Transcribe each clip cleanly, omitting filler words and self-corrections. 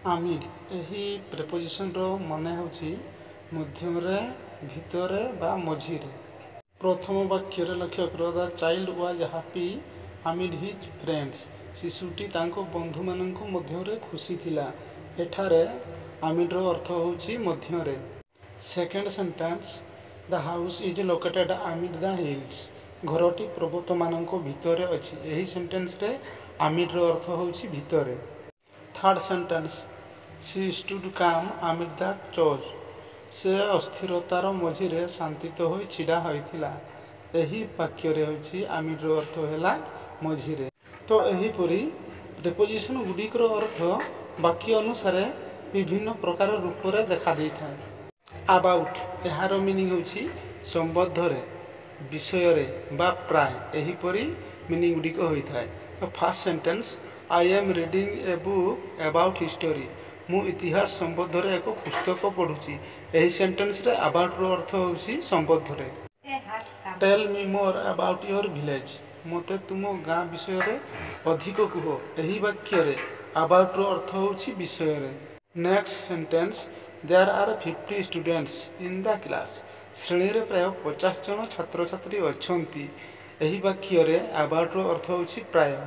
आमिड एही प्रेपोजिशन रो माने होची मध्यमरे भितरे बा मझिरे। प्रथम वाक्य रे लक्ष्य करो the child was happy amid his friends. शिशुटी तांको बंधु माननको मध्यरे खुशी थिला। एठारे आमिड रो अर्थ होची मध्यरे। Second sentence the house is located amid the hills. घरटी पर्वत माननको भितरे अछि। एही सेंटेंस रे आमिड रो अर्थ होची भितरे। थर्ड सेंटेंस सी स्टूड काम आमिड द चोज। से अस्थिरतार मझिरे शांतित होई छिड़ा होइथिला। एही वाक्य रे होची आमिड रो अर्थ हैला मझिरे। तो एही परी प्रेपोजिशन गुडिक रो अर्थ वाक्य अनुसार विभिन्न प्रकार रूप रे देखा दै थाए। अबाउट एहार मीनिंग होची संबंध रे विषय रे बा प्राय एही परी मीनिंग गुडिक होई थाए। First sentence I am reading a book about history. मु इतिहास संबंध रे एक पुस्तक पढुची। एही सेंटेंस रे अबाउट रो अर्थ होची संबंध रे। Tell me more about your village. मते तुम गाँ विषय रे अधिक कुह। एही वाक्य रे अबाउट रो अर्थ होची विषय रे। Next sentence there are 50 students in the class. श्रेणी रे प्राय 50 जन छात्र छात्री अछंती। एही वाक्य रे अबाउट रो अर्थ होची प्राय।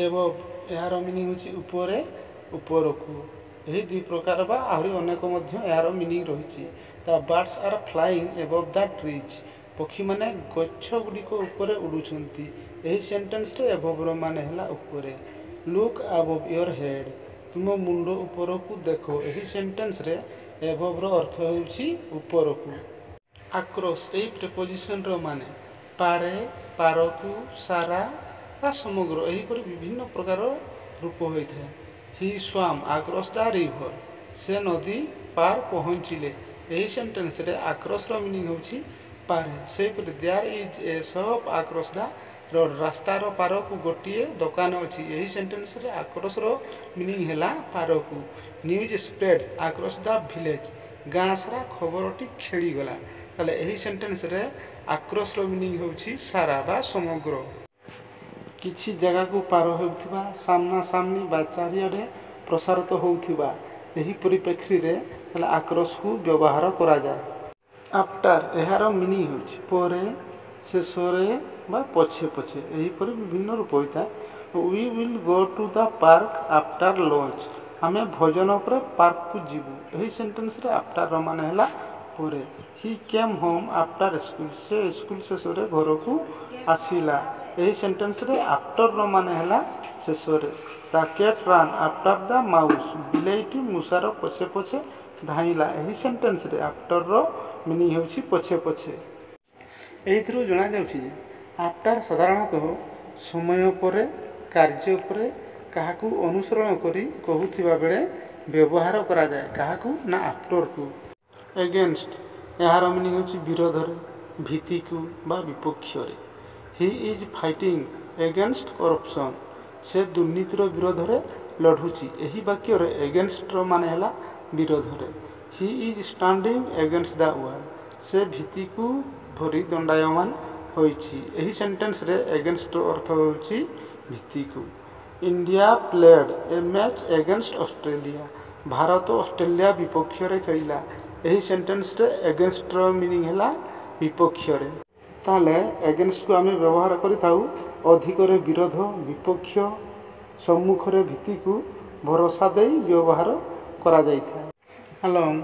एबव एहार मीनिंग होची उपरे उपरकू। एही दुई प्रकार बा आहुरी अनेक मध्य एहार मीनिंग रहिछि। The birds are flying above the trees. पक्षी माने गच्छ गुडिक उपरे उडुछंती। एही सेंटेंस रे एबव रो माने हला उपरे। Look above your head. तुम मुंड उपरकू देखो। एही सेंटेंस रे एबव रो अर्थ होछि उपरकू। अक्रॉस एही प्रेपोजिशन रो माने पारे पारकू सारा बा समग्र एही परि विभिन्न प्रकार रूप होइଥାଏ। ही स्वाम अक्रॉस द रिवर। से नदी पार पहुंचिले। एही सेंटेंस रे अक्रॉस रो मीनिंग होछि पारे। से परि there is a shop across the road. रास्ता रो पारकू गोटिए दुकान अछि। एही सेंटेंस रे अक्रॉस रो मीनिंग हैला पारकू। News spread across the village. गाँ सारा खबरटी खेली गला। ताले एही सेंटेंस रे अक्रॉस रो मीनिंग होछि सारा बा समग्र। किछि जगह को पार होउथिबा सामना सामनी बा चारियाडे प्रसारित होउथिबा एही परिप्रेक्षी रे ताले अक्रॉस को व्यवहार करा जाय। आफ्टर एहार मीनिंग होछि परे शेषरे बा पछे पछे एही परि विभिन्न रूप होइता। We will go to the park after lunch. हमें भोजन पर पार्क को जीवु। एही सेंटेंस रे आफ्टर रो माने हला परे। ही केम होम आफ्टर स्कूल। से स्कूल शेषरे घर को आसीला। एही सेंटेंस रे आफ्टर रो माने हला शेषरे। The cat run after the mouse. बिलेईटी मुसार पछे पछे धाइला। एही सेंटेंस रे आफ्टर रो मीनिंग होछि पछे पछे। एहिथिरु जणा जाउछि जे आफ्टर साधारणतः समय परे कार्य परे काहाकू अनुसरण करी कहूथिबा बेले व्यवहार करा जाय। काहाकू ना आफ्टर को। अगेंस्ट एहार मीनिंग होछि विरोध रे भीति को बा विपक्ष रे। He is fighting against corruption. से दुर्नीतिर विरोध रे लढुची। एही वाक्य रे अगेंस्ट रो माने हला विरोध रे। He is standing against the wall. से भीति को धरि दंडायमान होइछि। एही सेंटेंस रे अगेंस्ट रो अर्थ होछि भीति को। India played a match against Australia. Bharat Australia विपक्ष रे खेलिला। एही सेंटेंस रे अगेंस्ट रो मीनिंग हला विपक्ष रे। ताले अगेंस्ट को आमे व्यवहार करि थाउ अधिक रे विरोध विपक्ष सम्मुख रे भीति को भरोसा देई व्यवहार करा जाय थाए। अलोंग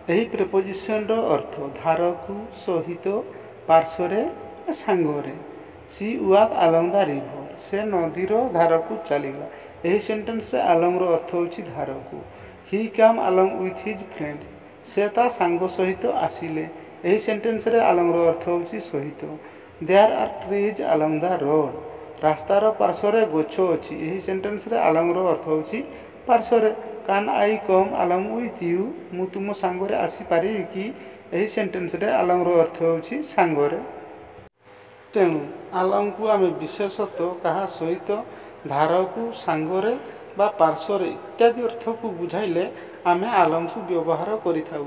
एही प्रेपोजिशन रो अर्थ धारकू सहित पार्श्व रे सांग रे। सी वॉक अलोंग द रिवर। से नदी रो धारकू चलीला। एही सेंटेंस रे अलोंग रो अर्थ होछि धारकू। He come along with his friend. से ता सांग सहित आसिले। एही सेंटेंस रे अलोंग रो अर्थ होछि सहित। There are trees along the road. रास्तार पार्श्व रे गछ अछि। एही सेंटेंस रे अलोंग रो अर्थ होछि पार्श्व रे। Can I come along with you. मु तुम सांग रे आसी पारि कि। एही सेंटेंस रे अलोंग रो अर्थ होछि सांग रे। तेणु अलोंग को आमे विशेषतः कहा सहित धारकू सांग रे बा पार्श्व रे इत्यादि अर्थ को बुझाइले आमे अलोंग को व्यवहार करि थाउ।